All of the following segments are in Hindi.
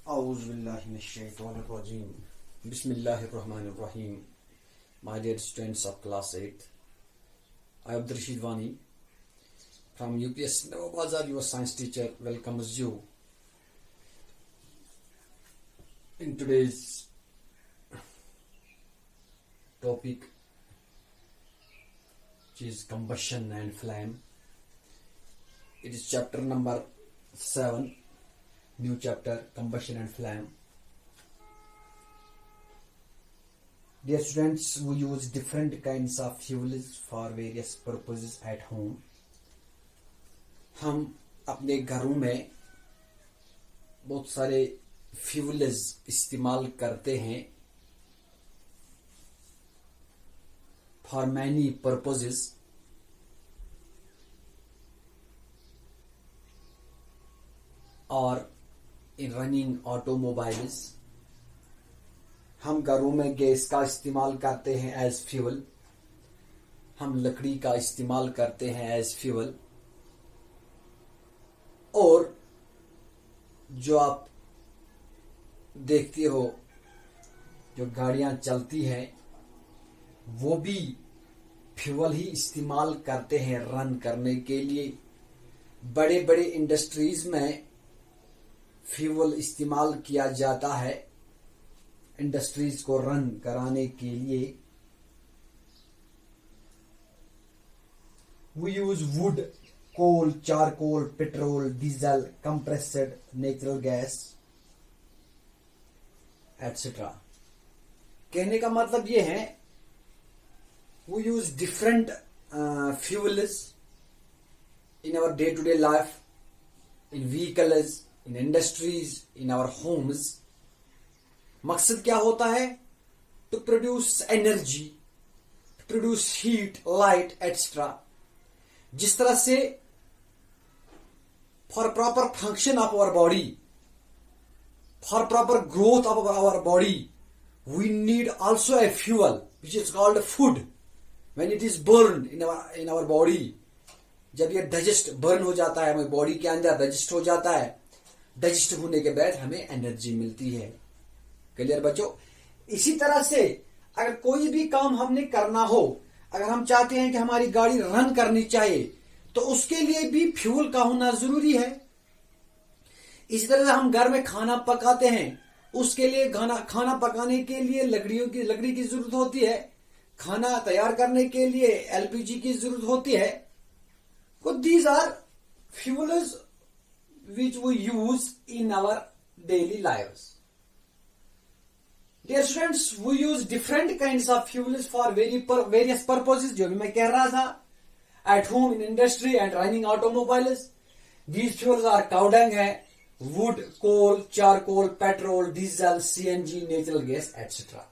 Auzubillahiminash-shaytanir-rajim. Bismillahir-rahmanir-rahim. My dear students of class 8, I Abdur Rashid Wani from UPS Nawabazar, your science teacher, welcomes you in today's topic, which is combustion and flame. It is chapter number 7, new chapter, combustion and flame. Dear students, we use different kinds of fuels for various purposes at home. हम अपने घरों में बहुत सारे फ्यूल्स इस्तेमाल करते हैं for many purposes. और in running automobiles, हम घरों में गैस का इस्तेमाल करते हैं एज फ्यूल, हम लकड़ी का इस्तेमाल करते हैं एज फ्यूल, और जो आप देखते हो जो गाड़ियां चलती हैं वो भी फ्यूल ही इस्तेमाल करते हैं रन करने के लिए. बड़े बड़े इंडस्ट्रीज में फ्यूल इस्तेमाल किया जाता है इंडस्ट्रीज को रन कराने के लिए. We use wood, coal, charcoal, petrol, diesel, compressed natural gas, etc. कहने का मतलब ये है we use different fuels in our day-to-day life, in vehicles, in industries, in our homes. मकसद क्या होता है? To produce energy, to produce heat, light, etc. जिस तरह से for proper function of our body, for proper growth of our body, we need also a fuel which is called food. When it is burned in our body, जब ये डाइजेस्ट बर्न हो जाता है हमारी बॉडी के अंदर, डाइजेस्ट हो जाता है, डाइजेस्ट होने के बाद हमें एनर्जी मिलती है. क्लियर बच्चों? इसी तरह से अगर कोई भी काम हमने करना हो, अगर हम चाहते हैं कि हमारी गाड़ी रन करनी चाहिए तो उसके लिए भी फ्यूल का होना जरूरी है. इसी तरह से हम घर में खाना पकाते हैं, उसके लिए खाना पकाने के लिए लकड़ी की जरूरत होती है, खाना तैयार करने के लिए एलपीजी की जरूरत होती है. तो these are fuels which we use in our daily lives. Dear students, we use different kinds of fuels for various purposes. जो भी मैं कह रहा था, at home, in industry and running automobiles. These fuels are cow dung है, wood, coal, charcoal, petrol, diesel, CNG, natural gas, etc.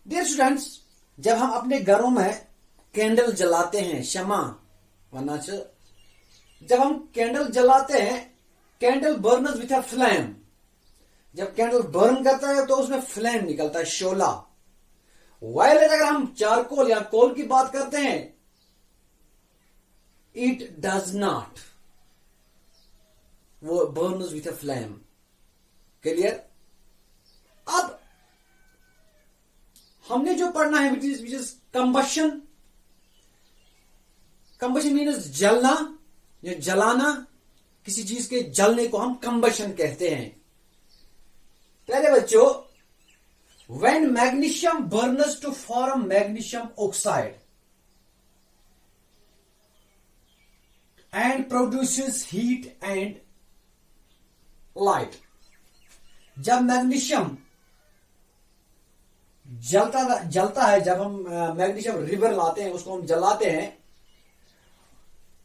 Dear students, जब हम अपने घरों में कैंडल जलाते हैं, शमा वरना जब हम कैंडल जलाते हैं, candle burns with a flame. जब कैंडल बर्न करता है तो उसमें फ्लेम निकलता है, शोला. वाइल अगर हम चारकोल या कोल की बात करते हैं, इट डज नॉट, वो burns with a flame. Clear? अब हमने जो पढ़ना है which is combustion. Combustion means जलना या जलाना. किसी चीज के जलने को हम कंबशन कहते हैं. पहले बच्चों, when magnesium burns to form magnesium oxide and produces heat and light. जब मैग्नीशियम जलता है, जब हम मैग्नीशियम रिवर लाते हैं, उसको हम जलाते हैं.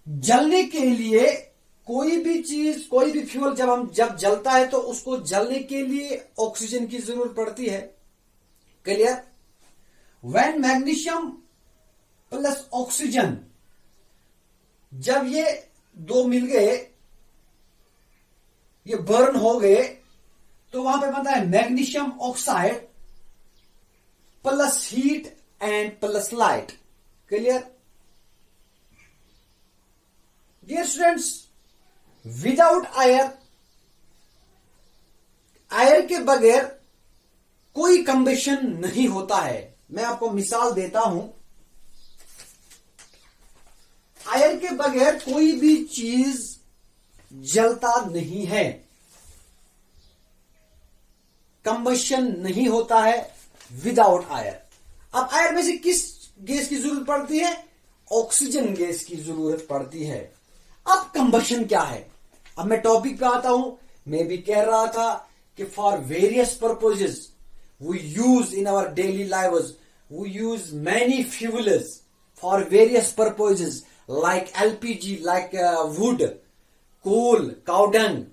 जलने के लिए कोई भी चीज, कोई भी फ्यूल जब जलता है तो उसको जलने के लिए ऑक्सीजन की जरूरत पड़ती है. Clear? When magnesium plus oxygen, जब ये दो मिल गए, ये बर्न हो गए, तो वहां पे बनता है magnesium oxide plus heat and plus light. Clear? Dear students, without air air के बगैर कोई कंबशन नहीं होता है। मैं आपको मिसाल देता हूं, एयर के बगैर कोई भी चीज जलता नहीं है, कंबशन नहीं होता है विदाउट एयर। अब एयर में से किस गैस की जरूरत पड़ती है? ऑक्सीजन गैस की जरूरत पड़ती है। अब कंबशन क्या है? अब मैं टॉपिक पे आता हूं। मैं भी कह रहा था कि for various purposes we use in our daily lives, we use many fuels for various purposes like LPG, like wood, coal, cow dung,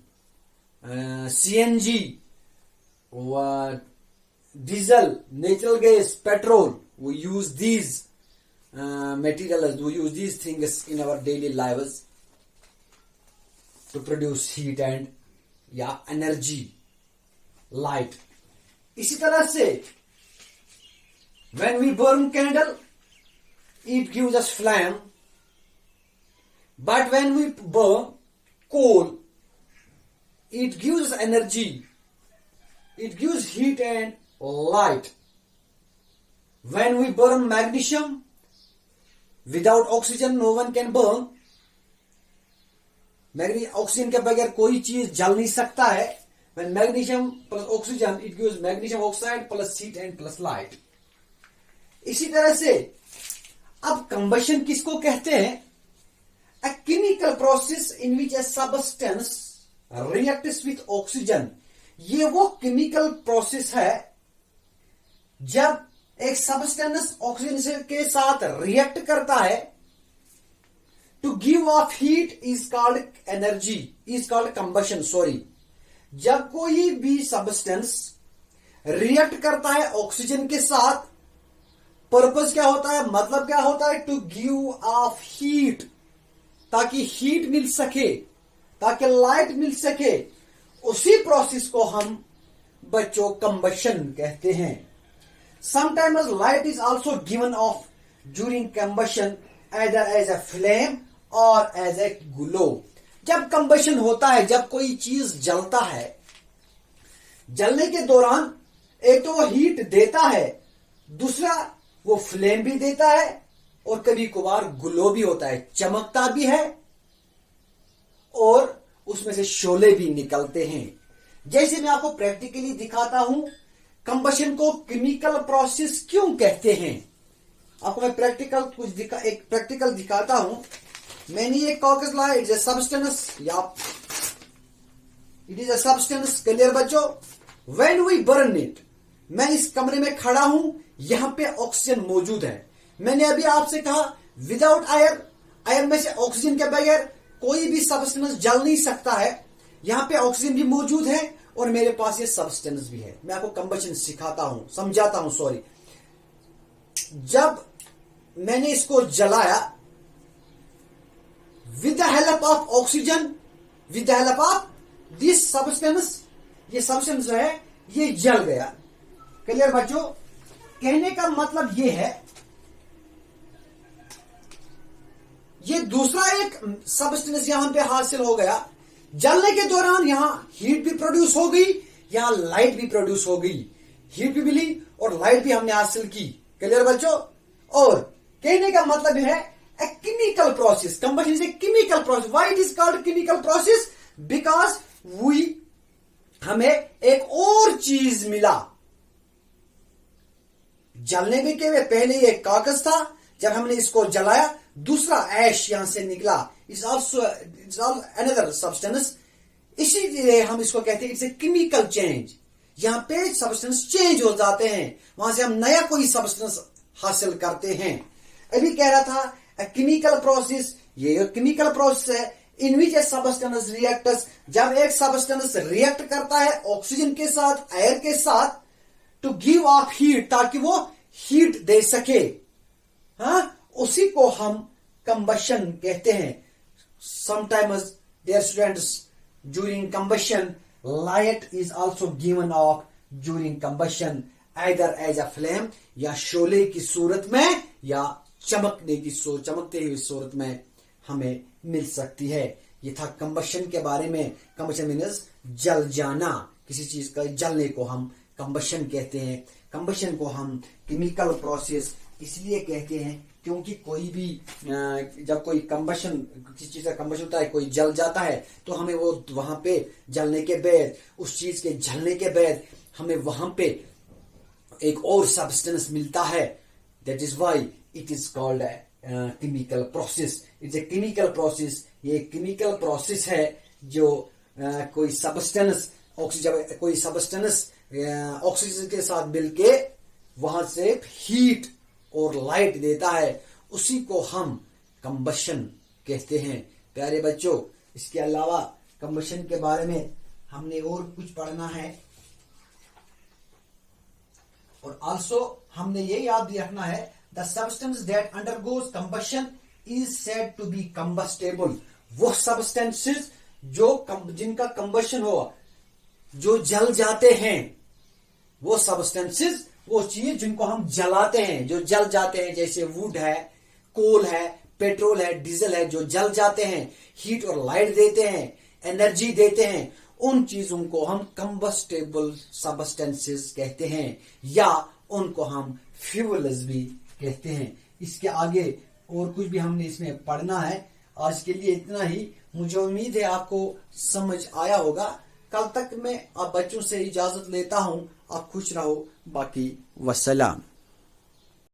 CNG, diesel, natural gas, petrol. We use these materials, we use these things in our daily lives to produce heat and energy, light. इसी तरह से when we burn candle, it gives us flame, but when we burn coal, it gives us energy, it gives heat and light. When we burn magnesium, without oxygen no one can burn. Oxygen के बगैर कोई चीज जल नहीं सकता है। When magnesium plus oxygen, it gives magnesium oxide plus heat and plus light. इसी तरह से अब कंबशन किसको कहते हैं? A chemical process in which a substance reacts with oxygen. ये वो केमिकल प्रोसेस है जब एक सब्सटेंस ऑक्सीजन के साथ रिएक्ट करता है। To give off heat is called energy, is called combustion. Sorry, जब कोई भी सब्सटेंस रिएक्ट करता है ऑक्सीजन के साथ, पर्पस क्या होता है, मतलब क्या होता है? टू गिव ऑफ हीट, ताकि हीट मिल सके, ताकि लाइट मिल सके। उसी प्रोसेस को हम बच्चों कंबशन कहते हैं। Sometimes light is also given off during combustion either as a flame और एज ए ग्लो। जब कंबशन होता है, जब कोई चीज जलता है, जलने के दौरान एक तो वो हीट देता है, दूसरा वो फ्लेम भी देता है, और कभी कभार ग्लो भी होता है, चमकता भी है, और उसमें से शोले भी निकलते हैं। जैसे मैं आपको प्रैक्टिकली दिखाता हूं कंबशन को केमिकल प्रोसेस क्यों कहते हैं। आपको मैं एक प्रैक्टिकल दिखाता हूं। मैंने ये कागज लाया, इट इज ए सब्सटेंस, या it is a substance. Clear बच्चों? व्हेन वी बर्न इट, मैं इस कमरे में खड़ा हूं, यहां पे ऑक्सीजन मौजूद है। मैंने अभी आपसे कहा विदाउट एयर, एयर में से ऑक्सीजन के बगैर कोई भी सब्सटेंस जल नहीं सकता है। यहां पे ऑक्सीजन भी मौजूद है और मेरे पास ये सब्सटेंस भी है। मैं आपको कंबशन सिखाता हूं, समझाता हूं। सॉरी, जब मैंने इसको जलाया with the help of oxygen, with the help of this substance, ये सब्सटेंस जो है ये जल गया। क्लियर बच्चों? कहने का मतलब ये है, ये दूसरा एक सब्सटेंस यहां पे हासिल हो गया। जलने के दौरान यहां हीट भी प्रोड्यूस हो गई, यहां लाइट भी प्रोड्यूस हो गई, हीट भी मिली और लाइट भी हमने हासिल की। क्लियर बच्चों? और कहने का मतलब है a chemical process, combustion is a chemical process. Why it is called chemical process? Because हमें एक और चीज मिला। जलने में के पहले ये कागज था, जब हमने इसको जलाया दूसरा ऐश यहां से निकला। It's also another substance. इसीलिए हम इसको कहते हैं इट्स ए केमिकल चेंज। यहां पे सब्सटेंस चेंज हो जाते हैं, वहां से हम नया कोई सब्सटेंस हासिल करते हैं। अभी कह रहा था केमिकल प्रोसेस, ये केमिकल प्रोसेस है इन विच ए सब्सटेंस रिएक्ट्स, जब एक सब्सटेंस रिएक्ट करता है ऑक्सीजन के साथ, एयर के साथ, टू गिव ऑफ हीट, ताकि वो हीट दे सके। हाँ, उसी को हम कंबशन कहते हैं। Sometimes there students during combustion light is also given off during combustion, either as a flame, या शोले की सूरत में, या चमकते हुई सूरत में हमें मिल सकती है। ये था कंबशन के बारे में। कंबशन मीन्स जल जाना, किसी चीज का जलने को हम कंबशन कहते हैं। कंबशन को हम केमिकल प्रोसेस इसलिए कहते हैं क्योंकि कोई भी जब कोई कंबशन, किसी चीज का कंबशन होता है, कोई जल जाता है, तो हमें वो वहां पे जलने के बाद, उस चीज के जलने के बाद हमें वहां पे एक और सब्सटेंस मिलता है। That is why it is called chemical process. It's a chemical process. ये केमिकल प्रोसेस है जो कोई सब्सटेंस ऑक्सीजन, कोई सब्सटेंस ऑक्सीजन के साथ मिलके वहां से हीट और लाइट देता है, उसी को हम कंबशन कहते हैं। प्यारे बच्चों, इसके अलावा कंबशन के बारे में हमने और कुछ पढ़ना है, और आल्सो हमने ये याद रखना है, the substance that undergoes combustion is said to be combustible. वो सब्सटेंसेस जिनका कंबशन हुआ, जो जल जाते हैं, वो सब्सटेंसेस, वो चीज जिनको हम जलाते हैं, जो जल जाते हैं, जैसे वुड है, कोल है, पेट्रोल है, डीजल है, जो जल जाते हैं, हीट और लाइट देते हैं, एनर्जी देते हैं, उन चीजों को हम कंबस्टेबल सब्सटेंसेस कहते हैं, या उनको हम फ्यूल्स भी कहते हैं। इसके आगे और कुछ भी हमने इसमें पढ़ना है। आज के लिए इतना ही। मुझे उम्मीद है आपको समझ आया होगा। कल तक मैं आप बच्चों से इजाजत लेता हूं। आप खुश रहो। बाकी वस्सलाम।